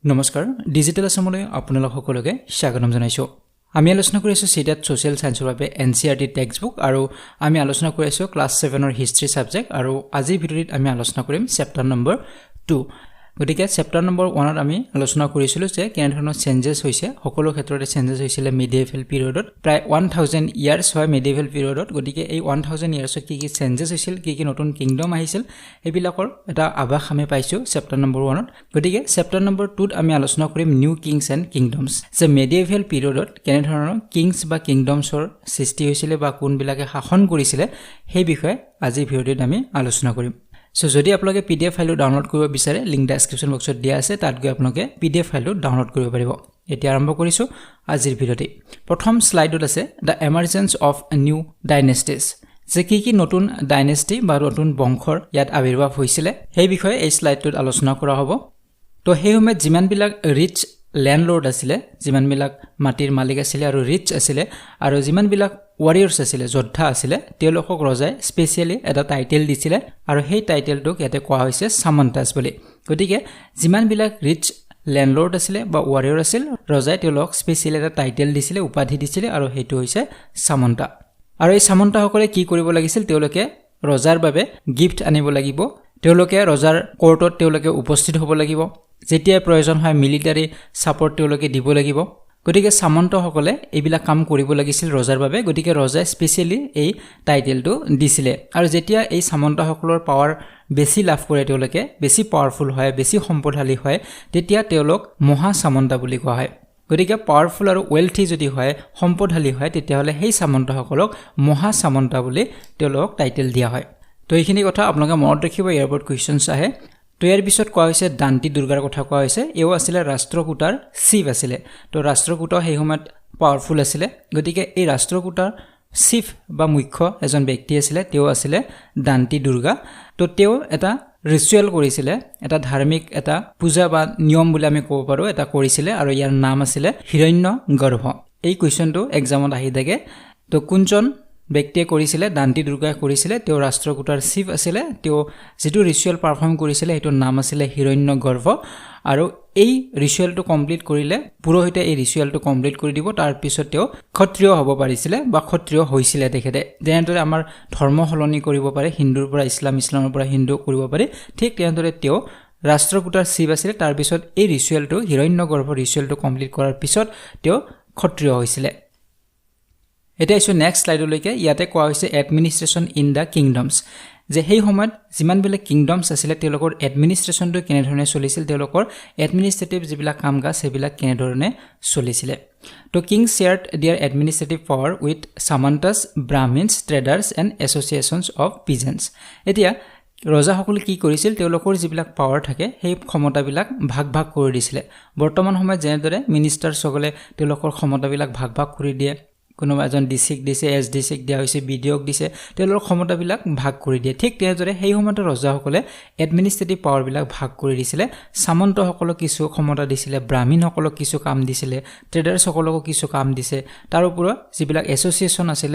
নমস্কাৰ ডিজিটেল আসামলৈ আপোনালোক সকলোকে স্বাগতম জনাইছো আমি আলোচনা কৰি আছো সিটাত সোশ্যাল সায়েন্সৰ বাবে এনসিইআৰটি টেক্সট বুক আৰু আমি আলোচনা কৰি আছো ক্লাস 7 ৰ হিষ্ট্ৰী সাবজেক্ট আৰু আজিৰ ভিডিঅ'ত আমি আলোচনা কৰিম চেপ্টাৰ নম্বৰ 2 গতিকে চেপ্টাৰ নম্বৰ 1ত আমি আলোচনা কৰিছিলো যে কেনে ধৰণৰ চেঞ্জেছ হৈছে সকলো ক্ষেত্ৰতে চেঞ্জেছ হৈছিল মিডিয়েভেল পিৰিয়ডত প্ৰায় 1000 ইয়াৰ্স হয় মিডিয়েভেল পিৰিয়ডত গতিকে এই 1000 ইয়াৰ্সত কি চেঞ্জেছ হৈছিল কি নতুন কিংডম আহিছিল এবিলাকৰ এটা আভাস আমি পাইছো চেপ্টাৰ নম্বৰ 1ত গতিকে চেপ্টাৰ নম্বৰ 2ত আমি আলোচনা কৰিম নিউ কিংছ এণ্ড কিংডমছ যে মিডিয়েভেল পিৰিয়ডত কেনে ধৰণৰ কিংছ বা কিংডমছৰ সৃষ্টি হৈছিল বা কোনবিলাকে শাসন কৰিছিল সেই বিষয়ে আজি ভিডিঅ'ত আমি আলোচনা কৰিম So যদি আপোনালোকে PDF ফাইলটো ডাউনলোড কৰিব বিচাৰে লিংক ডেসক্ৰিপচন বক্সত দিয়া আছে তাত গৈ আপোনালোকে PDF ফাইলটো ডাউনলোড কৰিব পাৰিব এতিয়া আৰম্ভ কৰিছো আজিৰ ভিডিঅ'তে প্ৰথম স্লাইডত আছে দা এমাৰ্জেন্স অফ নিউ ডাইনেষ্টিজ যে কি নতুন ডাইনেষ্টি বা নতুন বংশৰ ইয়াত আবিৰ্ভাৱ হৈছিল সেই বিষয়ে এই স্লাইডটোত আলোচনা কৰা হ'ব তো সেই সময়ত যিমান বিলাক ৰিচ ল্যান্ডলৰ্ড আছিল যিমান বিলাক মাটিৰ মালিক আছিল আৰু ৰিচ আছিল আৰু যিমান বিলাক ওয়াৰিয়ৰ্স আছিল যোদ্ধা আছিল তেওঁলোকক ৰজাই স্পেশালি এটা টাইটেল দিছিল আৰু সেই টাইটেলটোক ইয়াতে কোৱা হৈছে সামন্তাস বুলি গতিকে যিমান বিলাক ৰিচ ল্যান্ডলৰ্ড আছিল বা ওয়াৰিয়ৰ আছিল ৰজাই তেওঁলোকক স্পেশালি এটা টাইটেল দিছিল উপাধি দিছিল আৰু হেতু হৈছে সামন্তা আৰু এই সামন্তাসকলে কি কৰিব লাগিছিল তেওঁলোকে ৰজাৰ বাবে গিফট আনিব লাগিব তেওঁলোকে ৰজাৰ কোৰ্টত তেওঁলোকে উপস্থিত হ'ব লাগিব যেতিয়া প্ৰয়োজন হয় মিলিটাৰী সাপোৰ্ট তেওঁলোকে দিব লাগিব গতিকে সামন্তসকলে এইবিলাক কাম কৰিব লাগিছিল ৰজাৰ বাবে গতিকে ৰজাই স্পেশালি এই টাইটেলটো দিছিল আৰু যেতিয়া এই সামন্তসকলৰ পাৱাৰ বেছি লাভ কৰে তেওঁলোকে বেছি পাৱাৰফুল হয় বেছি সম্পদশালী হয় তেতিয়া তেওঁলোক মহা সামন্ত বুলি কোৱা হয় গতিকে পাৱাৰফুল আৰু ওয়েলথি যদি হয় সম্পদশালী হয় তেতিয়া হলে সেই সামন্তসকলক মহা সামন্ত বুলি তেওঁলোকক টাইটেল দিয়া হয় তো এইখিনি কথা আপোনালোকে মনত ৰাখিব ইয়াৰ ওপৰত কোৱেশ্চনছ আহে তো ইয়াৰ পিছত কোৱা হৈছে দান্তি দুৰ্গাৰ কথা কোৱা হৈছে এও আছিল ৰাষ্ট্ৰকূটাৰ চিফ আছিল তো ৰাষ্ট্ৰকূট সেই সময়ত পাৱাৰফুল আছিল গতিকে এই ৰাষ্ট্ৰকূটাৰ চিফ বা মুখ্য এজন ব্যক্তি আছিল তেও আছিল দান্তি দুৰ্গা তো তেও এটা ৰিচুৱেল কৰিছিল এটা ধাৰ্মিক এটা পূজা বা নিয়ম বুলি আমি ক'ব পাৰো এটা কৰিছিল আৰু ইয়াৰ নাম আছিল হিৰণ্য গৰ্ভ এই কোৱেশ্চনটো এক্সামত আহি থাকে তো কোনজন ব্যক্তিয়ে কৰিছিল দান্তি দুৰ্গাই কৰিছিল তেও ৰাষ্ট্ৰকূটাৰ চিফ আছিল তেও যেটো ৰিচুৱেল পাৰফৰ্ম কৰিছিল এটো নাম আছিল হিৰণ্য গৰ্ভ আৰু এই ৰিচুৱেলটো কমপ্লিট কৰিলে পুৰোহিতে এই ৰিচুৱেলটো কমপ্লিট কৰি দিব তাৰ পিছত তেও ক্ষত্ৰিয় হ'ব পাৰিছিল বা ক্ষত্ৰিয় হৈছিল তেখেতে যেনেদৰে আমাৰ ধৰ্ম হলনি কৰিব পাৰে হিন্দুৰ পৰা ইছলামৰ পৰা হিন্দু কৰিব পাৰে ঠিক তেনেদৰে তেও ৰাষ্ট্ৰকূটাৰ চিফ আছিল তাৰ পিছত এই ৰিচুৱেলটো হিৰণ্য গৰ্ভ ৰিচুৱেলটো কমপ্লিট কৰাৰ পিছত তেও ক্ষত্ৰিয় হৈছিল এটা ইছু নেক্সট স্লাইডলৈকে ইয়াতে কোৱা হৈছে এডমিনিষ্ট্ৰেচন ইন দা কিংডমছ যে সেই সময়ত যিমান বেলে কিংডমছ আছিল তেওঁলোকৰ এডমিনিষ্ট্ৰেচনটো কেনে ধৰণে চলিছিল তেওঁলোকৰ এডমিনিষ্ট্ৰেটিভ যিবিলাক কামকাজ সেইবিলাক কেনে ধৰণে চলিছিল তো king shared their administrative power with samantas Brahmanas traders and associations of peasants এতিয়া ৰজাসকলে কি কৰিছিল তেওঁলোকৰ যিবিলাক পাৱাৰ থাকে সেই ক্ষমতাবিলাক ভাগ কৰি দিছিল বৰ্তমান সময়ত যেনেদৰে মিনিষ্টাৰ সকলে তেওঁলোকৰ ক্ষমতাবিলাক ভাগ কৰি দিয়ে কোনোবা এজন ডিস্ট্ৰিক্ট দিছে এছ ডিস্ট্ৰিক্ট দিয়া হৈছে বিডিঅক দিছে তেওঁলোকৰ ক্ষমতাবিলাক ভাগ কৰি দিয়ে ঠিক তেনেদৰে সেই সময়ত ৰজাসকলে এডমিনিষ্ট্ৰেটিভ পাৱাৰবিলাক ভাগ কৰি দিছিল সামন্তসকলক কিছু ক্ষমতা দিছিল ব্ৰাহ্মণসকলক কিছু কাম দিছিল ট্ৰেডাৰ্ছসকলকো কিছু কাম দিছে তাৰ ওপৰত যিবিলাক এছ'চিয়েশ্যন আছিল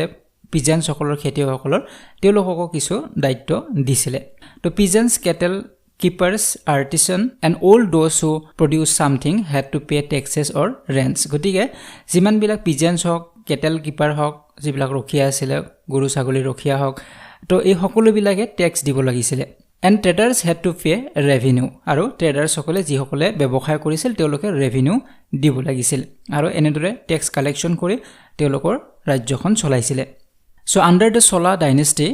পিজেন্টসকলৰ খেতিয়কসকলৰ তেওঁলোককো কিছু দায়িত্ব দিছিল তো পিজেন্টছ kettle keepers artisan and all those who produce something had to pay taxes or rents গতিকে যিমান বিলাক পিজেন্টছ হক কেটেল কিপাৰ হক যিবিলাক ৰখিয়া আছিল গৰু ছাগলী ৰখিয়া হক তো এই সকলো বিলাকে ট্যাক্স দিব লাগিছিল and traders had to pay revenue আৰু ট্ৰেডাৰ্ছ সকলে যি সকলে ব্যৱসায় কৰিছিল তেওঁলোকে ৰেভিনিউ দিব লাগিছিল আৰু এনেদৰে ট্যাক্স কালেকচন কৰি তেওঁলোকৰ ৰাজ্যখন চলাইছিল so under the Chola dynasty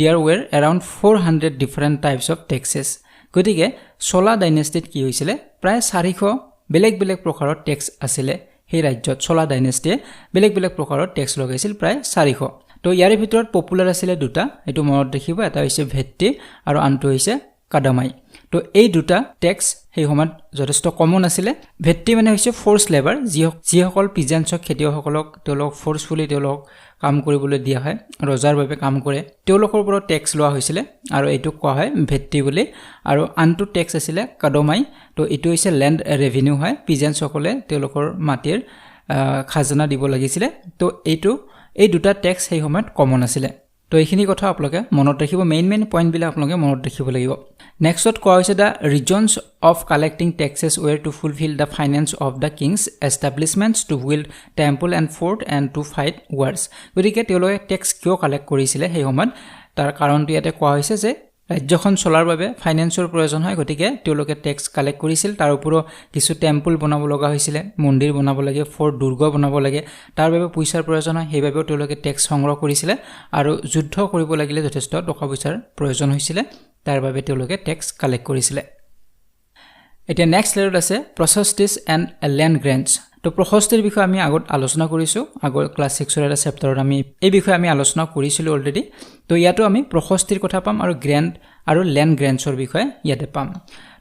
there were around 400 different types of taxes গতিকে Chola ডাইনেষ্টিত কি হৈছিল প্ৰায় 400 বেলেগ প্ৰকাৰৰ ট্যাক্স আছিল সেই ৰাজ্যত Chola ডাইনেষ্টিয়ে বেলেগ প্ৰকাৰৰ ট্যাক্স লগাইছিল প্ৰায় 400 তো ইয়াৰ ভিতৰত পপুলাৰ আছিল দুটা এটো মনত ৰাখিব এটা হৈছে ভেট্টি আৰু আনটো হৈছে কাদামাই তো এই দুটা ট্যাক্স সেই সময়ত যথেষ্ট কমন আছিল ভেট্টি মানে হৈছে ফোৰ্স লেবাৰ যিসকল পিজেন্টছক খেতিয়কসকলক তেওঁলোক ফোৰ্সফুলি তেওঁলোক কাম কৰিবলৈ দিয়া হয় ৰজাৰ বাবে কাম কৰে তেওঁলোকৰ পৰা ট্যাক্স লোৱা হৈছিল আৰু এইটো কোৱা হয় ভেট্টি বুলি আৰু আনটো ট্যাক্স আছিল কাদমাই তো এটো হৈছে ল্যান্ড ৰেভিনিউ হয় পিজেন্টসকলে তেওঁলোকৰ মাটিৰ খাজনা দিব লাগিছিল তো এই দুটা ট্যাক্স সেই সময়ত কমন আছিল তো এইখিনি কথা আপোনালোকে মনত ৰাখিব মেইন পইণ্ট বিলাক আপোনালোকে মনত ৰাখিব লাগিব নেক্সটত কোৱা হৈছে the reasons of collecting taxes were to fulfil the finance of the kings establishments to build temple and fort and to fight wars গতিকে তেওঁলোকে টেক্স কিয় কালেক্ট কৰিছিলে সেই সময়ত তাৰ কাৰণটো ইয়াতে কোৱা হৈছে যে ৰাজ্যখন চলাৰ বাবে ফাইনেন্সৰ প্ৰয়োজন হয় গতিকে তেওঁলোকে টেক্স কালেক্ট কৰিছিল তাৰ ওপৰত কিছু টেম্পল বনাব লগা হৈছিল মন্দিৰ বনাব লাগে ফৰ্ট দুৰ্গ বনাব লাগে তাৰ বাবে পইচাৰ প্ৰয়োজন হয় সেইবাবে তেওঁলোকে টেক্স সংগ্ৰহ কৰিছিল আৰু যুদ্ধ কৰিব লাগিলে যথেষ্ট টকা পইচাৰ প্ৰয়োজন হৈছিল তাৰ বাবে তেওঁলোকে টেক্স কালেক্ট কৰিছিল এতিয়া নেক্সট লেয়াৰত আছে প্ৰচেষ্টিছ এণ্ড ল্যান্ড গ্ৰেন্টছ তো প্ৰশস্তিৰ বিষয়ে আমি আগত আলোচনা কৰিছো আগৰ ক্লাছ 6 এৰ চেপ্টাৰত আমি এই বিষয়ে আমি আলোচনা কৰিছিলো অলৰেডি তো ইয়াতো আমি প্ৰশস্তিৰ কথা পাম আৰু গ্ৰেন্ট আৰু ল্যান্ড গ্ৰেন্টছৰ বিষয়ে ইয়াতে পাম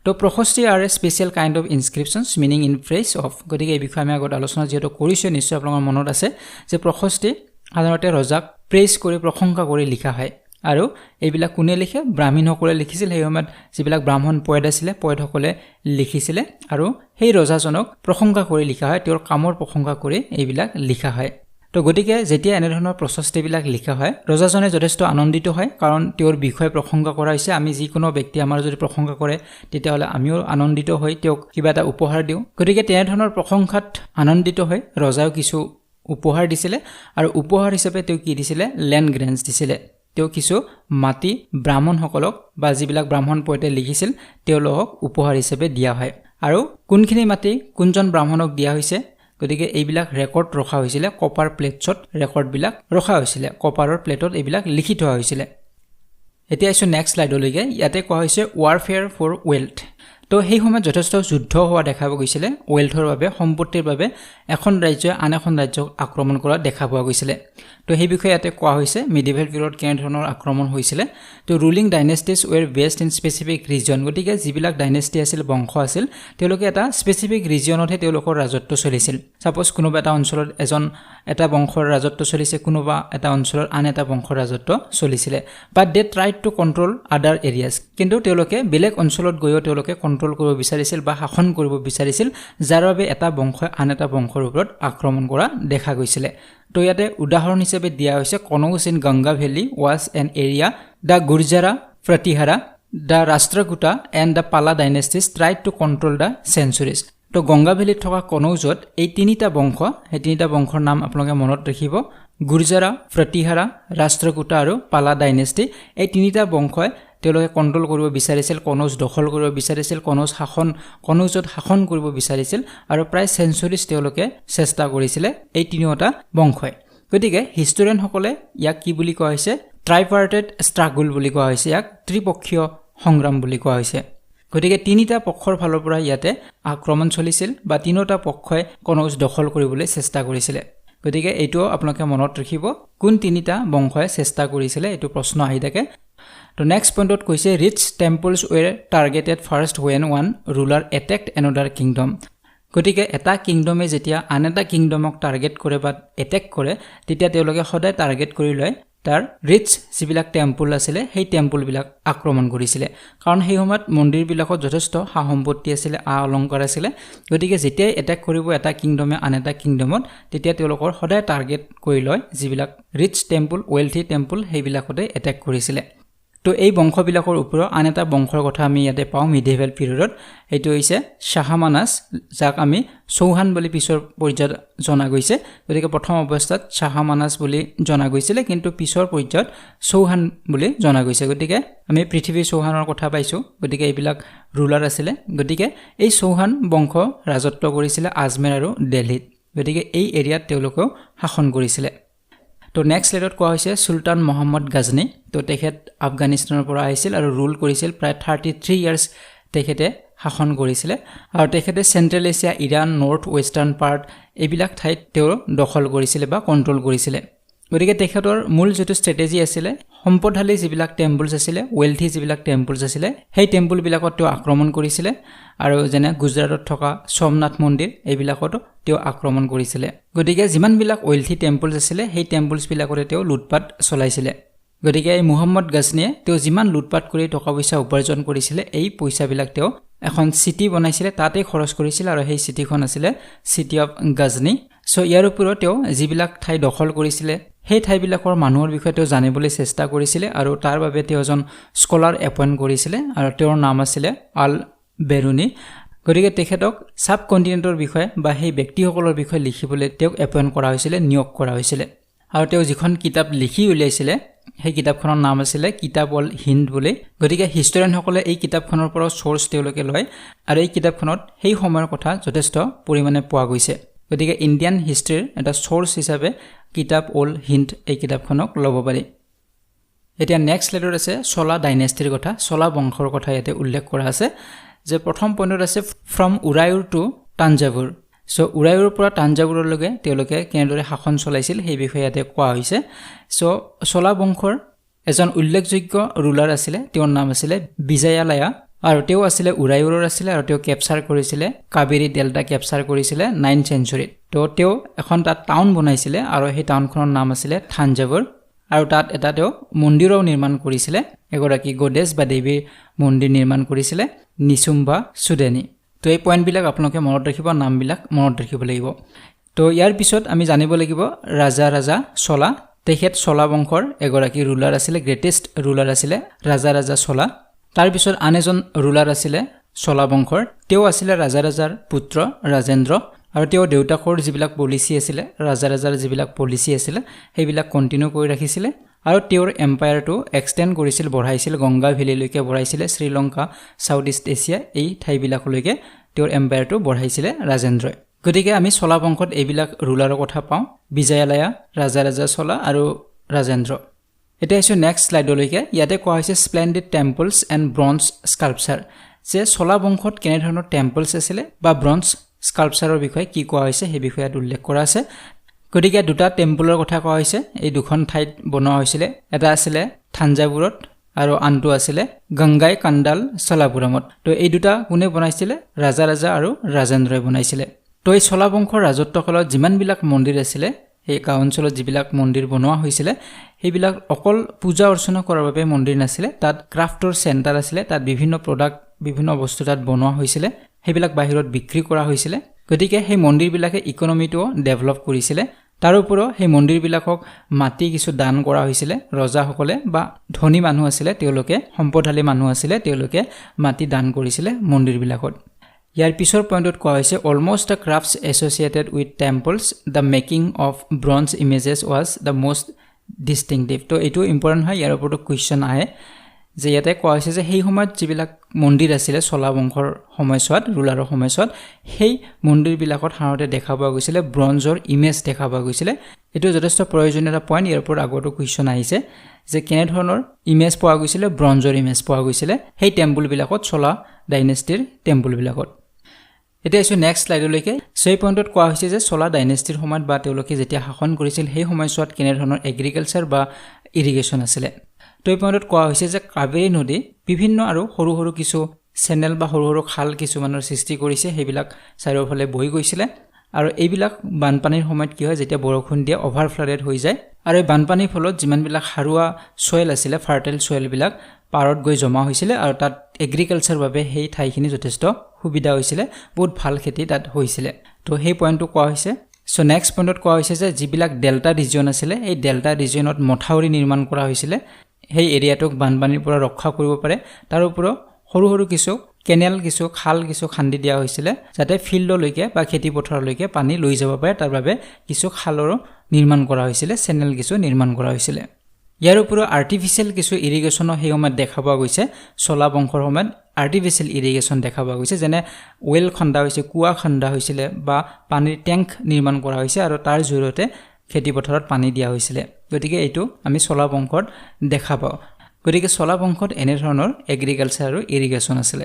তো prashasti are a special kind of inscriptions meaning in praise of গতিকে এই বিষয়ে আমি আগত আলোচনা যেটো কৰিছো নিশ্চয় আপোনালোকৰ মনত আছে যে প্ৰশস্তি সাধাৰণতে ৰজাক প্ৰেইজ কৰি প্ৰশংসা কৰি লিখা হয় আৰু এইবিলাক কোনে লিখে ব্ৰাহ্মণসকলে লিখিছিল সেই সময়ত যিবিলাক ব্ৰাহ্মণ পয়েট আছিল পয়েটসকলে লিখিছিল আৰু সেই ৰজাজনক প্ৰশংসা কৰি লিখা হয় তেওঁৰ কামৰ প্ৰশংসা কৰি এইবিলাক লিখা হয় তো গতিকে যেতিয়া এনে ধৰণৰ প্ৰচেষ্টাবিলাক লিখা হয় ৰজাজনে যথেষ্ট আনন্দিত হয় কাৰণ তেওঁৰ বিষয়ে প্ৰশংসা কৰা হৈছে আমি যিকোনো ব্যক্তি আমাৰ যদি প্ৰশংসা কৰে তেতিয়াহলে আমিও আনন্দিত হৈ তেওঁক কিবা এটা উপহাৰ দিওঁ গতিকে তেনে ধৰণৰ প্ৰশংসাত আনন্দিত হৈ ৰজাও কিছু উপহাৰ দিছিল আৰু উপহাৰ হিচাপে তেওঁ কি দিছিল ল্যান্ড গ্ৰেন্টছ দিছিল তেওঁ কিছু মাটি ব্ৰাহ্মণসকলক বা যিবিলাক ব্ৰাহ্মণ পয়েটে লিখিছিল তেওঁলোকক উপহাৰ হিচাপে দিয়া হয় আৰু কোনখিনি মাটি কোনজন ব্ৰাহ্মণক দিয়া হৈছে গতিকে এইবিলাক ৰেকৰ্ড ৰখা হৈছিল কপাৰ প্লেটছত ৰেকৰ্ডবিলাক ৰখা হৈছিল কপাৰৰ প্লেটত এইবিলাক লিখি থোৱা হৈছিল এতিয়া আছো নেক্সট স্লাইডলৈকে ইয়াতে কোৱা হৈছে ওয়াৰফেয়াৰ ফৰ ৱেলথ তো সেই সময়ত যথেষ্ট যুদ্ধ হোৱা দেখা গৈছিল ৱেলথৰ বাবে সম্পত্তিৰ বাবে এখন ৰাজ্যই আন এখন ৰাজ্যক আক্ৰমণ কৰা দেখা পোৱা গৈছিল তো সেই বিষয়ে ইয়াতে কোৱা হৈছে মিডিভেল পিৰিয়ড কেনে ধৰণৰ আক্ৰমণ হৈছিল তো ruling dynasties were based in specific region গতিকে যিবিলাক ডাইনেষ্টি আছিল বংশ আছিল তেওঁলোকে এটা স্পেসিফিক ৰিজনতহে তেওঁলোকৰ ৰাজত্ব চলিছিল সাপোজ কোনোবা এটা অঞ্চলত এটা বংশৰ ৰাজত্ব চলিছে কোনোবা এটা অঞ্চলত আন এটা বংশৰ ৰাজত্ব চলিছিল but they tried to control other areas কিন্তু তেওঁলোকে বেলেগ অঞ্চলত গৈও তেওঁলোকে কন্ট্ৰোল কৰিব বিচাৰিছিল বা শাসন কৰিব বিচাৰিছিল যাৰ বাবে এটা বংশই আন এটা বংশৰ ওপৰত আক্ৰমণ কৰা দেখা গৈছিল তো ইয়াতে উদাহৰণ হিচাপে দিয়া হৈছে Kanauj in Ganga valley was an area the Gurjara Pratihara the Rashtrakuta and the Pala dynasties tried to control the centuries তো গংগা ভেলীত থকা কনৌজত এই তিনিটা বংশ এই তিনিটা বংশৰ নাম আপোনালোকে মনত ৰাখিব গুৰ্জাৰা প্ৰতিহাৰা ৰাষ্ট্ৰকূটা আৰু পালা ডাইনেষ্টি এই তিনিটা বংশই তেওঁলোকে কন্ট্ৰোল কৰিব বিচাৰিছিল কনৌজ দখল কৰিব বিচাৰিছিল কনৌজত শাসন কৰিব বিচাৰিছিল আৰু প্ৰায় সেঞ্চুৰিজ তেওঁলোকে চেষ্টা কৰিছিল এই তিনিটা বংশই গতিকে হিষ্টৰিয়ানসকলে ইয়াক কি বুলি কোৱা হৈছে ট্ৰাইপাৰ্টেড ষ্ট্ৰাগল বুলি কোৱা হৈছে ইয়াক ত্ৰিপক্ষীয় সংগ্ৰাম বুলি কোৱা হৈছে গতিকে তিনিটা পক্ষৰ ফালৰ পৰা ইয়াতে আক্ৰমণ চলিছিল বা তিনিটা পক্ষই কনৌজ দখল কৰিবলৈ চেষ্টা কৰিছিল গতিকে এইটো আপোনালোকে মনত ৰাখিব কোন তিনিটা বংশই চেষ্টা কৰিছিল এইটো প্ৰশ্ন আহি থাকে তো নেক্সট পইণ্টত কৈছে rich temples were targeted first when one ruler attacked another kingdom গতিকে এটা কিংডমে যেতিয়া আন এটা কিংডমক টাৰ্গেট কৰে বা এটেক কৰে তেতিয়া তেওঁলোকে সদায় টাৰ্গেট কৰি লয় তাৰ ৰিচ যিবিলাক টেম্পল আছিল সেই টেম্পলবিলাক আক্ৰমণ কৰিছিল কাৰণ সেই সময়ত মন্দিৰবিলাকত যথেষ্ট সম্পত্তি আছিল অলংকাৰ আছিল গতিকে যেতিয়া এটেক কৰিব এটা কিংডমে আন এটা কিংডমত তেতিয়া তেওঁলোকৰ সদায় টাৰ্গেট কৰি লয় যিবিলাক ৰিচ টেম্পল ৱেলথি টেম্পল সেইবিলাকতে এটেক কৰিছিল তো এই বংশবিলাকৰ ওপৰত আন এটা বংশৰ কথা আমি ইয়াতে পাওঁ মিডিভেল পিৰিয়ডত এইটো হৈছে শাহমানাছ যাক আমি চৌহান বুলি পিছৰ পৰ্যায়ত জনা গৈছে গতিকে প্ৰথম অৱস্থাত শাহমানাছ বুলি জনা গৈছিল কিন্তু পিছৰ পৰ্যায়ত চৌহান বুলি জনা গৈছে গতিকে আমি পৃথিৱী চৌহানৰ কথা পাইছো গতিকে এইবিলাক ৰুলাৰ আছিল গতিকে এই চৌহান বংশ ৰাজত্ব কৰিছিল আজমেৰ আৰু দিল্লীত গতিকে এই এৰিয়াত তেওঁলোকে শাসন কৰিছিল তো নেক্সট স্লাইডত কোৱা হৈছে সুলতান মোহাম্মদ গাজনী তো তেখেত আফগানিস্তানৰ পৰা আহিছিল আৰু ৰুল কৰিছিল প্ৰায় 33 ইয়াৰ্স তেখেতে শাসন কৰিছিল আৰু তেখেতে central Asia Iran north western part এইবিলাক ঠাইত তেওঁ দখল কৰিছিল বা কন্ট্ৰোল কৰিছিল গতিকে তেখেতৰ মূল যেটো ষ্ট্ৰেটেজি আছিল সম্পদশালী যিবিলাক টেম্পলছ আছিল ৱেলথি যিবিলাক টেম্পলছ আছিল সেই টেম্পলবিলাকত তেওঁ আক্ৰমণ কৰিছিল আৰু যেনে গুজৰাটত থকা সোমনাথ মন্দিৰ এইবিলাকতো তেওঁ আক্ৰমণ কৰিছিল গতিকে যিমানবিলাক ৱেলথি টেম্পলছ আছিল সেই টেম্পলছবিলাকতে তেওঁ লুটপাট চলাইছিল গতিকে এই মোহাম্মদ গাজনীয়ে তেওঁ যিমান লুটপাট কৰি টকা পইচা উপাৰ্জন কৰিছিল এই পইচাবিলাক তেওঁ এখন সিটি বনাইছিল তাতে খৰচ কৰিছিল আৰু সেই সিটিখন আছিল সিটি অফ গাজনী সো ইয়াৰ ওপৰত তেওঁ যিবিলাক ঠাই দখল কৰিছিলে সেই ঠাইবিলাকৰ মানুহৰ বিষয়ে তেওঁ জানিবলৈ চেষ্টা কৰিছিলে আৰু তাৰ বাবে তেওঁ এজন স্কলাৰ এপইণ্ট কৰিছিলে আৰু তেওঁৰ নাম আছিল আল বেৰুনি গতিকে তেখেতক সাব কন্টিনেন্টৰ বিষয়ে বা সেই ব্যক্তিসকলৰ বিষয়ে লিখিবলৈ তেওঁক এপইণ্ট কৰা হৈছিল নিয়োগ কৰা হৈছিল আৰু তেওঁ যিখন কিতাপ লিখি উলিয়াইছিল সেই কিতাপখনৰ নাম আছিল কিতাপ অল হিন্দ বুলি গতিকে হিষ্টৰিয়ানসকলে এই কিতাপখনৰ পৰা সোৰ্স তেওঁলোকে লয় আৰু এই কিতাপখনত সেই সময়ৰ কথা যথেষ্ট পৰিমাণে পোৱা গৈছে গতিকে ইণ্ডিয়ান হিষ্ট্ৰীৰ এটা সোৰ্স হিচাপে কিতাপ অল হিন্দ এই কিতাপখনক ল'ব পাৰি এতিয়া নেক্সট স্লাইডত আছে চলা ডাইনেষ্টিৰ কথা চলা বংশৰ কথা ইয়াতে উল্লেখ কৰা আছে যে প্ৰথম পইণ্টত আছে ফ্ৰম উৰায়ুৰ টু তাঞ্জাবুৰ সো উৰায়ুৰৰ পৰা তাঞ্জাবুৰলৈকে তেওঁলোকে কেনেদৰে শাসন চলাইছিল সেই বিষয়ে ইয়াতে কোৱা হৈছে সো চলা বংশৰ এজন উল্লেখযোগ্য ৰুলাৰ আছিল তেওঁৰ নাম আছিল বিজয়ালয়া আৰু তেওঁ আছিল উৰায়ুৰৰ আছিল আৰু তেওঁ কেপচাৰ কৰিছিল কাবেৰী ডেল্টা কেপচাৰ কৰিছিল 9th century তো তেওঁ এখন তাত টাউন বনাইছিল আৰু সেই টাউনখনৰ নাম আছিল থাঞ্জাবুৰ আৰু তাত এটা তেওঁ মন্দিৰও নিৰ্মাণ কৰিছিল এগৰাকী গডেছ বা দেৱীৰ মন্দিৰ নিৰ্মাণ কৰিছিল নিসুম্বা সুদেনি তো এই পইণ্টবিলাক আপোনালোকে মনত ৰাখিব নামবিলাক মনত ৰাখিব লাগিব তো ইয়াৰ পিছত আমি জানিব লাগিব ৰাজা চলা তেখেত চলা বংশৰ এগৰাকী ৰুলাৰ আছিল গ্ৰেটেষ্ট ৰুলাৰ আছিল ৰাজা চলা তাৰ পিছত আন এজন ৰুলাৰ আছিল চলা বংশৰ তেওঁ আছিল ৰাজাৰ পুত্ৰ ৰাজেন্দ্ৰ আৰু তেওঁ দেউতাকৰ যিবিলাক পলিচি আছিল ৰাজাৰ যিবিলাক পলিচি আছিল সেইবিলাক কন্টিনিউ কৰি ৰাখিছিল আৰু তেওঁৰ এম্পায়াৰটো এক্সটেন্ড কৰিছিল বঢ়াইছিল গংগা ভেলীলৈকে বঢ়াইছিল শ্ৰীলংকা সাউথ ইষ্ট এছিয়া এই ঠাইবিলাকলৈকে তেওঁৰ এম্পায়াৰটো বঢ়াইছিল ৰাজেন্দ্ৰই গতিকে আমি চলা বংশত এইবিলাক ৰুলাৰৰ কথা পাওঁ বিজয়ালয়া ৰাজা চলা আৰু ৰাজেন্দ্ৰ এটা আছে নেক্সট স্লাইডলৈকে ইয়াতে কোৱা হৈছে splendid temples and bronze sculpture যে চলা বংশত কেনে ধৰণৰ টেম্পলছ আছিল বা ব্ৰঞ্জ স্কাল্পচাৰৰ বিষয়ে কি কোৱা হৈছে সেই বিষয়ে উল্লেখ কৰা আছে গতিকে দুটা টেম্পলৰ কথা কোৱা হৈছে এই দুখন ঠাইত বনোৱা হৈছিল এটা আছিল থাঞ্জাবুৰত আৰু আনটো আছিল গংগাই কাণ্ডাল চলাপুৰমত তো এই দুটা কোনে বনাইছিল ৰাজা আৰু ৰাজেন্দ্ৰই বনাইছিল তো এই চলা বংশৰ ৰাজত্বকালত যিমানবিলাক মন্দিৰ আছিল এই গাঁও অঞ্চলত যিবিলাক মন্দিৰ বনোৱা হৈছিল সেইবিলাক অকল পূজা অৰ্চনা কৰাৰ বাবে মন্দিৰ নাছিল তাত ক্ৰাফ্টৰ চেণ্টাৰ আছিল তাত বিভিন্ন প্ৰডাক্ট বিভিন্ন বস্তু তাত বনোৱা হৈছিল সেইবিলাক বাহিৰত বিক্ৰী কৰা হৈছিল গতিকে সেই মন্দিৰবিলাকে ইকনমিটো ডেভেলপ কৰিছিল তাৰ ওপৰত সেই মন্দিৰবিলাকক মাটি কিছু দান কৰা হৈছিল ৰজাসকলে বা ধনী মানুহ আছিল তেওঁলোকে সম্পদশালী মানুহ আছিল তেওঁলোকে মাটি দান কৰিছিল মন্দিৰবিলাকত ইয়াৰ পিছৰ পইণ্টত কোৱা হৈছে almost the crafts associated with temples the making of bronze images was the most distinctive তো এইটো ইম্পৰ্টেণ্ট হয় ইয়াৰ ওপৰতো কুৱেশ্যন আহে যে ইয়াতে কোৱা হৈছে যে সেই সময়ত যিবিলাক মন্দিৰ আছিল চলা বংশৰ সময়ছোৱাত ৰুলাৰৰ সময়ছোৱাত সেই মন্দিৰবিলাকত সাধাৰণতে দেখা পোৱা গৈছিল ব্ৰঞ্জৰ ইমেজ দেখা পোৱা গৈছিল এইটো যথেষ্ট প্ৰয়োজনীয় এটা পইণ্ট ইয়াৰ ওপৰত আগতো কুৱেশ্যন আহিছে যে কেনেধৰণৰ ইমেজ পোৱা গৈছিল ব্ৰঞ্জৰ ইমেজ পোৱা গৈছিল সেই টেম্পলবিলাকত চলা ডাইনেষ্টিৰ টেম্পলবিলাকত এতিয়া আছো নেক্সট স্লাইডলৈকে সেই পইণ্টত কোৱা হৈছে যে চলা ডাইনেষ্টিৰ সময়ত বা তেওঁলোকে যেতিয়া শাসন কৰিছিল সেই সময়ছোৱাত কেনেধৰণৰ এগ্ৰিকালচাৰ বা ইৰিগেশ্যন আছিল তো এই পইণ্টত কোৱা হৈছে যে কাবেৰী নদী বিভিন্ন আৰু সৰু সৰু কিছু চেনেল বা সৰু খাল কিছুমানৰ সৃষ্টি কৰিছে সেইবিলাক চাৰিওফালে বৈ গৈছিল আৰু এইবিলাক বানপানীৰ সময়ত কি হয় যেতিয়া বৰষুণ দিয়ে অভাৰফ্লাডেড হৈ যায় আৰু এই বানপানীৰ ফলত যিমানবিলাক সাৰুৱা সয়েল আছিল ফাৰ্টাইল সয়েলবিলাক পাৰত গৈ জমা হৈছিল আৰু তাত এগ্ৰিকালচাৰ বাবে সেই ঠাইখিনি যথেষ্ট সুবিধা হৈছিল বহুত ভাল খেতি তাত হৈছিল তো সেই পইণ্টটো কোৱা হৈছে সো নেক্সট পইণ্টত কোৱা হৈছে যে যিবিলাক ডেল্টা ৰিজন আছিল এই ডেল্টা ৰিজনত মথাউৰি নিৰ্মাণ কৰা হৈছিল সেই এৰিয়াটোক বানপানীৰ পৰা ৰক্ষা কৰিব পাৰে তাৰ ওপৰত সৰু কিছু কেনেল কিছু খাল কিছু খান্দি দিয়া হৈছিল যাতে ফিল্ডলৈকে বা খেতি পথাৰলৈকে পানী লৈ যাব পাৰে তাৰ বাবে কিছু খালৰো নিৰ্মাণ কৰা হৈছিল চেনেল কিছু নিৰ্মাণ কৰা হৈছিল ইয়াৰ ওপৰত আৰ্টিফিচিয়েল কিছু ইৰিগেশ্যনো সেই সময়ত দেখা পোৱা গৈছে চলা বংশৰ সময়ত আৰ্টিফিচিয়েল ইৰিগেশ্যন দেখা পোৱা গৈছে যেনে ৱেল খন্দা হৈছে কুৱা খন্দা হৈছিল বা পানীৰ টেংক নিৰ্মাণ কৰা হৈছে আৰু তাৰ জৰিয়তে খেতি পথাৰত পানী দিয়া হৈছিল গতিকে এইটো আমি চলা বংশত দেখা পাওঁ গতিকে চলা বংশত এনে ধৰণৰ এগ্ৰিকালচাৰ আৰু ইৰিগেশ্যন আছিল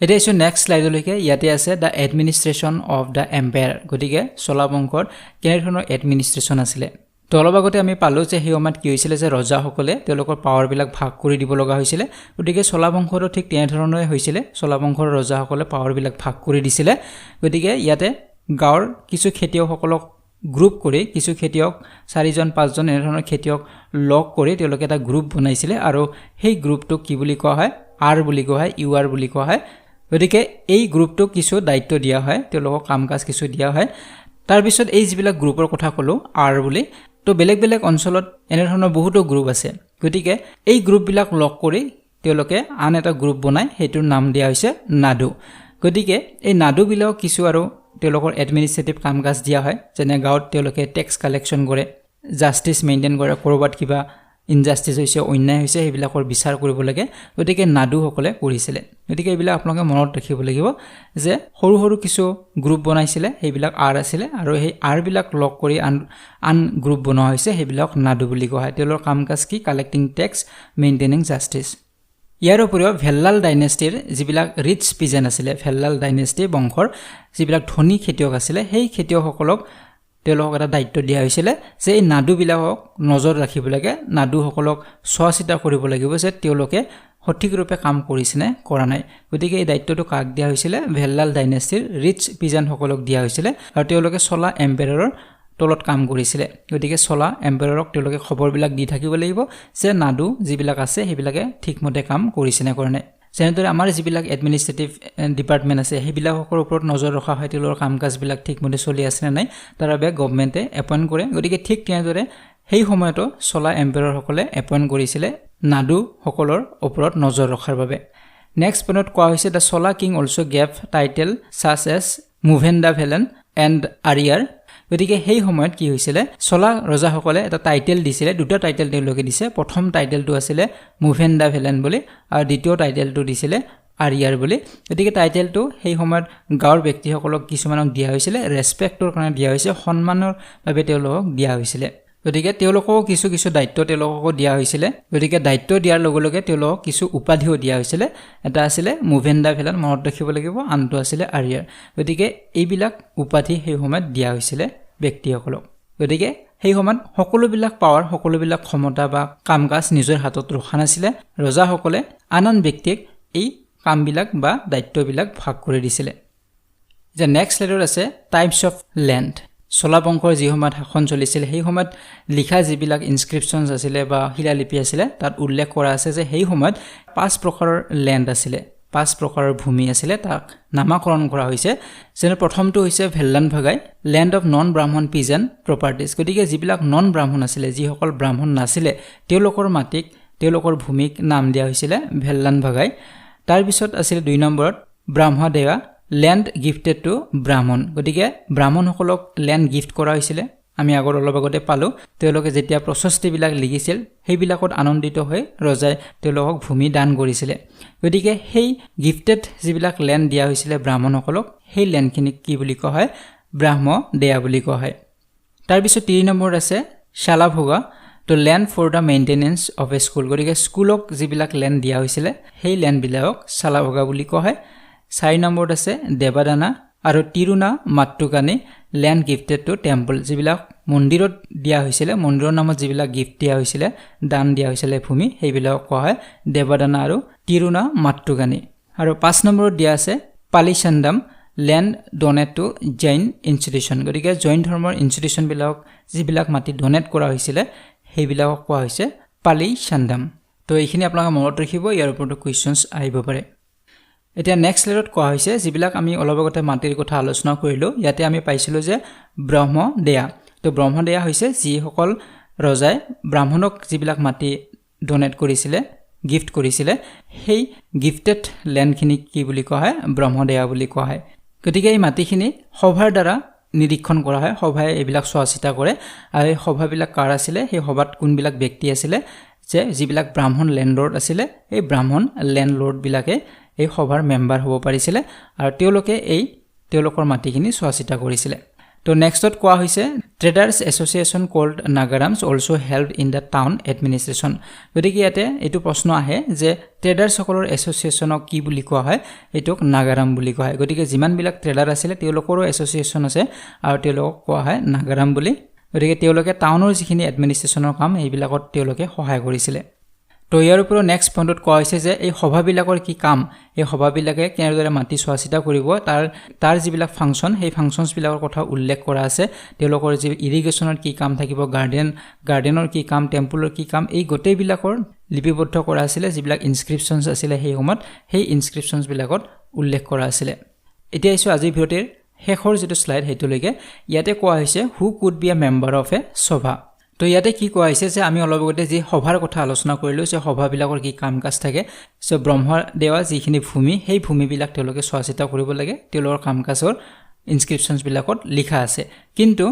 এতিয়া আছো নেক্সট স্লাইডলৈকে ইয়াতে আছে the administration of the empire গতিকে চলা বংশত কেনে ধৰণৰ এডমিনিষ্ট্ৰেশ্যন আছিল তো অলপ আগতে আমি পালোঁ যে সেই সময়ত কি হৈছিলে যে ৰজাসকলে তেওঁলোকৰ পাৱাৰবিলাক ভাগ কৰি দিব লগা হৈছিলে গতিকে চলা বংশৰো ঠিক তেনেধৰণে হৈছিলে চলা বংশৰ ৰজাসকলে পাৱাৰবিলাক ভাগ কৰি দিছিলে গতিকে ইয়াতে গাঁৱৰ কিছু খেতিয়কসকলক গ্ৰুপ কৰি কিছু খেতিয়ক 4জন 5জন এনে ধৰণৰ খেতিয়ক লগ কৰি তেওঁলোকে এটা গ্ৰুপ বনাইছিলে আৰু সেই গ্ৰুপটোক কি বুলি কোৱা হয় আৰ বুলি কোৱা হয় ইউ আৰ বুলি কোৱা হয় গতিকে এই গ্ৰুপটোক কিছু দায়িত্ব দিয়া হয় তেওঁলোকক কাম কাজ কিছু দিয়া হয় তাৰ পিছত এই যিবিলাক গ্ৰুপৰ কথা ক'লো আৰ বুলি তো বেলেগ বেলেগ অঞ্চলত এনে ধৰণৰ বহুতো গ্ৰুপ আছে গতিকে এই গ্ৰুপবিলাক লগ কৰি তেওঁলোকে আন এটা গ্ৰুপ বনাই হেতুৰ নাম দিয়া হৈছে নাডু গতিকে এই নাডুবিলাক কিছু আৰু তেওঁলোকৰ এডমিনিষ্ট্ৰেটিভ কামকাজ দিয়া হয় যেনে গাঁৱত তেওঁলোকে টেক্স কালেকশ্যন কৰে জাস্টিস মেইনটেইন কৰে কৰবাত কিবা ইনজাস্টিস হৈছে অন্যায় হৈছে সেইবিলাকৰ বিচাৰ কৰিব লাগে গতিকে নাডুসকলে কৰিছিলে গতিকে এইবিলাক আপোনালোকে মনত ৰাখিব লাগিব যে সৰু সৰু কিছু গ্ৰুপ বনাইছিলে সেইবিলাক আৰ আছিলে আৰু সেই আৰ বিলাক লগ কৰি আন গ্ৰুপ বনোৱা হৈছে সেইবিলাক নাডু বুলি কোৱা হয় তেওঁলোকৰ কামকাজ কি কালেক্টিং টেক্স মেইনটেইনিং জাস্টিস ইয়াৰ উপৰিও ভেল্লাল ডাইনেষ্টিৰ যিবিলাক ৰিচ পিজন আছিলে ভেল্লাল ডাইনেষ্টি বংশৰ যিবিলাক ধনী খেতিয়ক আছিলে সেই খেতিয়কসকলক তেওঁলোকক এটা দায়িত্ব দিয়া হৈছিল যে এই নাডুবিলাকক নজৰ ৰাখিব লাগে নাডুসকলক চোৱাচিতা কৰিব লাগিব যে তেওঁলোকে সঠিক ৰূপে কাম কৰিছেনে কৰা নাই গতিকে এই দায়িত্বটো কাক দিয়া হৈছিল ভেল্লাল ডাইনেষ্টিৰ ৰিচ পিজনসকলক দিয়া হৈছিল আৰু তেওঁলোকে চলা এম্পায়াৰৰ তলত কাম কৰিছিল গতিকে চলা এম্পায়াৰক তেওঁলোকে খবৰবিলাক দি থাকিব লাগিব যে নাডু যিবিলাক আছে সেইবিলাকে ঠিকমতে কাম কৰিছেনে কৰা নাই যেনেদৰে আমাৰ যিবিলাক এডমিনিষ্ট্ৰেটিভ ডিপাৰ্টমেণ্ট আছে সেইবিলাকৰ ওপৰত নজৰ ৰখা হয় তেওঁলোকৰ কামকাজবিলাক ঠিকমতে চলি আছে নে নাই তাৰ বাবে গভৰ্ণমেণ্টে এপইণ্ট কৰে গতিকে ঠিক তেনেদৰে সেই সময়তো চলা এম্পায়াৰসকলে এপইণ্ট কৰিছিলে নাডুসকলৰ ওপৰত নজৰ ৰখাৰ বাবে নেক্সট পইণ্টত কোৱা হৈছে দ্য চলা কিং অলছো গেভ টাইটেল সাচ এছ মুভেণ্ডা ভেলেন এণ্ড আৰিয়াৰ গতিকে সেই সময়ত কি হৈছিলে চলা ৰজাসকলে এটা টাইটেল দিছিলে দুটা টাইটেল তেওঁলোকে দিছে প্ৰথম টাইটেলটো আছিলে মুভেণ্ডা ভেলেন বুলি আৰু দ্বিতীয় টাইটেলটো দিছিলে আৰিয়াৰ বুলি গতিকে টাইটেলটো সেই সময়ত গাঁৱৰ ব্যক্তিসকলক কিছুমানক দিয়া হৈছিলে ৰেসপেক্টৰ কাৰণে দিয়া হৈছে সন্মানৰ বাবে তেওঁলোকক দিয়া হৈছিলে গতিকে তেওঁলোকক কিছু কিছু দায়িত্ব তেওঁলোকক দিয়া হৈছিলে গতিকে দায়িত্ব দিয়াৰ লগে লগে তেওঁলোকক কিছু উপাধিও দিয়া হৈছিলে এটা আছিলে মুভেণ্ডা ভেলেন মনত ৰাখিব লাগিব আনটো আছিলে আৰিয়াৰ গতিকে এইবিলাক উপাধি সেই সময়ত দিয়া হৈছিলে ব্যক্তিসকলক গতিকে সেই সময়ত সকলোবিলাক পাৱাৰ সকলোবিলাক ক্ষমতা বা কামকাজ নিজৰ হাতত ৰখা নাছিলে ৰজাসকলে আন ব্যক্তিক এই কামবিলাক বা দায়িত্ববিলাক ভাগ কৰি দিছিলে যে নেক্সট স্লাইডত আছে টাইপছ অফ ল্যান্ড চলা বংশৰ যি সময়ত শাসন চলিছিল সেই সময়ত লিখা যিবিলাক ইনস্ক্ৰিপশ্যনছ আছিলে বা শিলালিপি আছিলে তাত উল্লেখ কৰা আছে যে সেই সময়ত 5 প্ৰকাৰৰ ল্যান্ড আছিলে 5 প্ৰকাৰৰ ভূমি আছিলে তাক নামাকৰণ কৰা হৈছে যেনে প্ৰথমটো হৈছে ভেল্লান ভাগাই ল্যান্ড অফ নন ব্ৰাহ্মণ পিজন প্ৰপাৰ্টিজ গতিকে যিবিলাক নন ব্ৰাহ্মণ আছিলে যিসকল ব্ৰাহ্মণ নাছিলে তেওঁলোকৰ মাটিক তেওঁলোকৰ ভূমিক নাম দিয়া হৈছিল ভেল্লান ভাগাই তাৰ পিছত আছিল 2 নম্বৰত ব্ৰাহ্মদেৱা ল্যান্ড গিফটেড টু ব্ৰাহ্মণ গতিকে ব্ৰাহ্মণসকলক ল্যান্ড গিফট কৰা হৈছিল আমি আগৰ অলপ আগতে পালো তেওঁলোকে যেতিয়া প্ৰশস্তিবিলাক লিখিছিল সেইবিলাকত আনন্দিত হৈ ৰজাই তেওঁলোকক ভূমি দান কৰিছিল গতিকে সেই গিফটেড যিবিলাক ল্যান্ড দিয়া হৈছিল ব্ৰাহ্মণসকলক সেই ল্যান্ডখিনিক কি বুলি কোৱা হয় ব্ৰাহ্মদেয়া বুলি কোৱা হয় তাৰ পিছত 3 নম্বৰত আছে শালাভোগা to land for the maintenance of a school গতিকে স্কুলক যিবিলাক ল্যান্ড দিয়া হৈছিল সেই ল্যান্ডবিলাকক শালাভোগা বুলি কোৱা হয় 4 নম্বৰত আছে দেৱাদানা আৰু তিৰুনা মাট্টুকানি ল্যান্ড গিফটেড টু টেম্পল যিবিলাক মন্দিৰত দিয়া হৈছিল মন্দিৰৰ নামত যিবিলাক গিফট দিয়া হৈছিল দান দিয়া হৈছিল ভূমি সেইবিলাক কোৱা হয় দেৱাদানা আৰু তিৰুনা মাট্টুকানি আৰু 5 নম্বৰত দিয়া আছে palichchandam land donate to Jain institution গতিকে জৈন ধৰ্মৰ ইনষ্টিটিউচনবিলাক যিবিলাক মাটি ডোনেট কৰা হৈছিল সেইবিলাকক কোৱা হৈছে পালিচান্দাম তো এইখিনি আপোনালোকে মনত ৰাখিব ইয়াৰ ওপৰত কোৱেশ্চনছ আহিব পাৰে এতিয়া নেক্সট স্লাইডত কোৱা হৈছে যিবিলাক আমি অলপ আগতে মাটিৰ কথা আলোচনা কৰিলো ইয়াতে আমি পাইছিলো যে ব্ৰহ্মদেয়া তো ব্ৰহ্মদেয়া হৈছে যিসকল ৰজাই ব্ৰাহ্মণক যিবিলাক মাটি ডোনেট কৰিছিল গিফট কৰিছিল সেই গিফটেড ল্যান্ডখিনি কি বুলি কোৱা হয় ব্ৰহ্মদেয়া বুলি কোৱা হয় গতিকে এই মাটিখিনি সভাৰ দ্বাৰা নিৰীক্ষণ কৰা হয় সভাই এইবিলাক চোৱাচিতা কৰে আৰু এই সভাবিলাক কাৰ আছিল সেই সভাত কোনবিলাক ব্যক্তি আছিল যে যিবিলাক ব্ৰাহ্মণ ল্যান্ডলৰ্ড আছিল এই ব্ৰাহ্মণ ল্যান্ডলৰ্ড বিলাকে এই সভাৰ মেম্বাৰ হ'ব পাৰিছিল আৰু তেওঁলোকে এই তেওঁলোকৰ মাটিখিনি চোৱাচিতা কৰিছিল তো নেক্সটত কোৱা হৈছে traders association called nagarams also held in the town administration গতিকে ইয়াতে এইটো প্ৰশ্ন আহে যে ট্ৰেডাৰ্ছসকলৰ এছ'চিয়েশ্যনক কি বুলি কোৱা হয় এইটোক নাগাৰাম বুলি কোৱা হয় গতিকে যিমানবিলাক ট্ৰেডাৰ আছিল তেওঁলোকৰো এছ'চিয়েশ্যন আছে আৰু তেওঁলোকক কোৱা হয় নাগাৰাম বুলি গতিকে তেওঁলোকে টাউনৰ যিখিনি এডমিনিষ্ট্ৰেশ্যনৰ কাম এইবিলাকত তেওঁলোকে সহায় কৰিছিল তো ইয়াৰ ওপৰত নেক্সট পইণ্টত কোৱা হৈছে যে এই সভাবিলাকৰ কি কাম এই সভাবিলাকে কেনেদৰে মাটি চোৱাচিতা কৰিব তাৰ যিবিলাক ফাংচন সেই ফাংচনছবিলাকৰ কথা উল্লেখ কৰা আছে তেওঁলোকৰ যি ইৰিগেশ্যনৰ কি কাম থাকিব গাৰ্ডেনৰ কি কাম টেম্পলৰ কি কাম এই গোটেইবিলাকৰ লিপিবদ্ধ কৰা আছিল যিবিলাক ইনস্ক্ৰিপশ্যনছ আছিল সেই সময়ত সেই ইনস্ক্ৰিপশ্যনছবিলাকত উল্লেখ কৰা আছিল এতিয়া আহিছোঁ আজিৰ ভিডিঅ'টিৰ শেষৰ যেটো স্লাইড হেতুলৈকে ইয়াতে কোৱা হৈছে who could be a member of a sabha তো ইয়াতে কি কোৱা হৈছে যে আমি অলপ আগতে যে সভাৰ কথা আলোচনা কৰিলো যে সভাবিলাকৰ কি কাম কাজ থাকে সো ব্ৰহ্মদেৱা যিখিনি ভূমি সেই ভূমিবিলাক তেওঁলোকে চোৱাচিতা কৰিব লাগে তেওঁলোকৰ কাম কাজৰ ইনস্ক্ৰিপশনছ বিলাকত লিখা আছে কিন্তু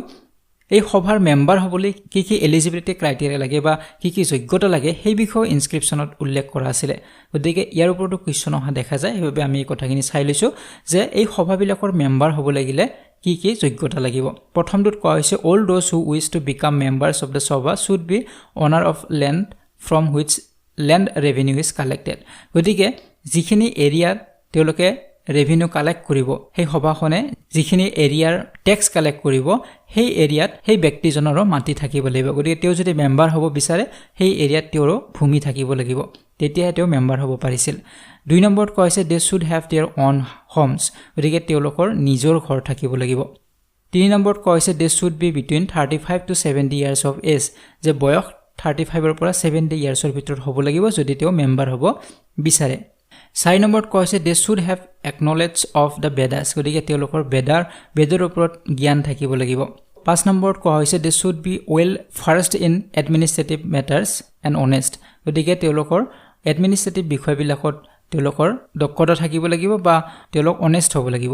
এই সভাৰ মেম্বাৰ হ'বলৈ কি এলিজিবিলিটি ক্ৰাইটেৰিয়া লাগে বা কি যোগ্যতা লাগে সেই বিষয়ে ইনস্ক্ৰিপশনত উল্লেখ কৰা আছিল গতিকে ইয়াৰ ওপৰতো কোৱেশ্চন অহা দেখা যায় সেইবাবে আমি এই কথাখিনি চাই লৈছো যে এই সভাবিলাকৰ মেম্বাৰ হ'ব লাগিলে কি যোগ্যতা লাগিব প্ৰথমটোত কোৱা হৈছে all those who wish to become members of the sabha should be owner of land from which land revenue is collected গতিকে যিখিনি এৰিয়াত তেওঁলোকে ৰেভিনিউ কালেক্ট কৰিব সেই সভাখনে যিখিনি এৰিয়াৰ ট্যাক্স কালেক্ট কৰিব সেই এৰিয়াত সেই ব্যক্তিজনৰ মাটি থাকিব লাগিব গতিকে তেওঁ যদি মেম্বাৰ হ'ব বিচাৰে সেই এৰিয়াত তেওঁৰ ভূমি থাকিব লাগিব তেতিয়া তেওঁ মেম্বাৰ হ'ব পাৰিছিল 2 নম্বৰত কৈছে they should have their own homes গতিকে তেওঁলোকৰ নিজৰ ঘৰ থাকিব লাগিব 3 নম্বৰত কৈছে they should be between 35 to 70 years of age যে বয়স 35 ৰ পৰা 70 ইয়াৰ্সৰ ভিতৰত হ'ব লাগিব যদি তেওঁ মেম্বাৰ হ'ব বিচাৰে 4 নম্বৰত কৈছে they should have acknowledge of the Vedas গতিকে তেওঁলোকৰ বেদৰ ওপৰত জ্ঞান থাকিব লাগিব 5 নম্বৰত কোৱা হৈছে they should be well versed in administrative matters and honest গতিকে তেওঁলোকৰ এডমিনিষ্ট্ৰেটিভ বিষয়বিলাকত তেওঁলোকৰ দক্ষতা থাকিব লাগিব বা তেওঁলোক অনেষ্ট হ'ব লাগিব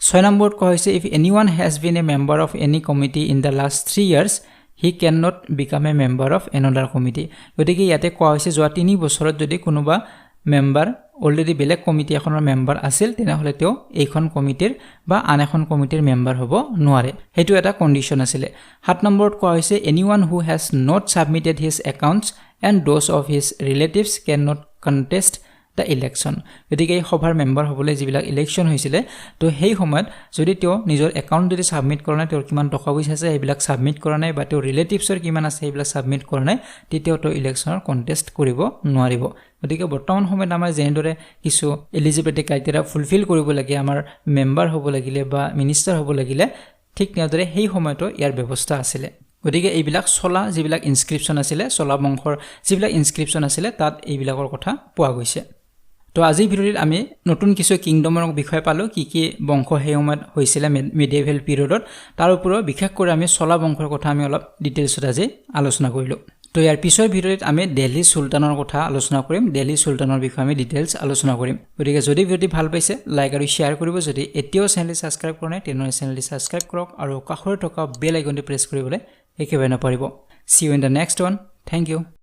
6 নম্বৰত কোৱা হৈছে if anyone has been A member of any committee in the last 3 years he can not become a member of another committee গতিকে ইয়াতে কোৱা হৈছে যোৱা 3 বছৰত যদি কোনোবা মেম্বাৰ অলৰেডি বেলেগ কমিটি এখনৰ মেম্বাৰ আছিল তেনেহলে তেওঁ এইখন কমিটিৰ বা আন এখন কমিটিৰ মেম্বাৰ হ'ব নোৱাৰে হেতু এটা কন্ডিশন আছিল 7 নম্বৰত কোৱা হৈছে anyone who has not submitted his accounts and those of his relatives can not contest the election গতিকে এই সভাৰ মেম্বাৰ হ'বলৈ যিবিলাক ইলেকশন হৈছিল তো সেই সময়ত যদি তেওঁ নিজৰ একাউন্ট যদি সাবমিট কৰা নাই তেওঁৰ কিমান টকা পইচা আছে এইবিলাক সাবমিট কৰা নাই বা তেওঁৰ ৰিলেটিভছৰ কিমান আছে এইবিলাক সাবমিট কৰা নাই তেতিয়া তেওঁ ইলেকশনৰ কন্টেষ্ট কৰিব নোৱাৰিব গতিকে বৰ্তমান সময়ত আমাৰ যেনেদৰে কিছু এলিজিবিলিটি ক্ৰাইটেৰিয়া ফুলফিল কৰিব লাগে আমাৰ মেম্বাৰ হ'ব লাগিলে বা মিনিষ্টাৰ হ'ব লাগিলে ঠিক তেনেদৰে সেই সময়তো ইয়াৰ ব্যৱস্থা আছিল গতিকে এইবিলাক চলা যিবিলাক ইনস্ক্ৰিপশন আছিল চলা বংশৰ যিবিলাক ইনস্ক্ৰিপশন আছিল তাত এইবিলাকৰ কথা পোৱা গৈছে তো আজি ভিডিঅ'ত আমি নতুন কিছু কিংডমৰ বিষয় পালো কি বংশ সেই সময়ত হৈছিল মিডিয়েভেল পিৰিয়ডত তাৰ ওপৰত বিশেষ কৰি আমি চলা বংশৰ কথা আমি অলপ ডিটেইলছত আজি আলোচনা কৰিলো তো ইয়াৰ পিছৰ ভিডিঅ'ত আমি দিল্লী সুলতানৰ কথা আলোচনা কৰিম দিল্লী সুলতানৰ বিষয়ে আমি ডিটেইলছ আলোচনা কৰিম গতিকে যদি ভিডিঅ'টি ভাল পাইছে লাইক আৰু শেয়াৰ কৰিব যদি এতিয়াও চেনেলটি সাবস্ক্ৰাইব কৰা নাই তেনে চেনেলটি সাবস্ক্ৰাইব কৰক আৰু কাষৰে থকা বেল আইকনটি প্ৰেছ কৰিবলৈ একেবাৰে নপৰিব see you in the next one thank you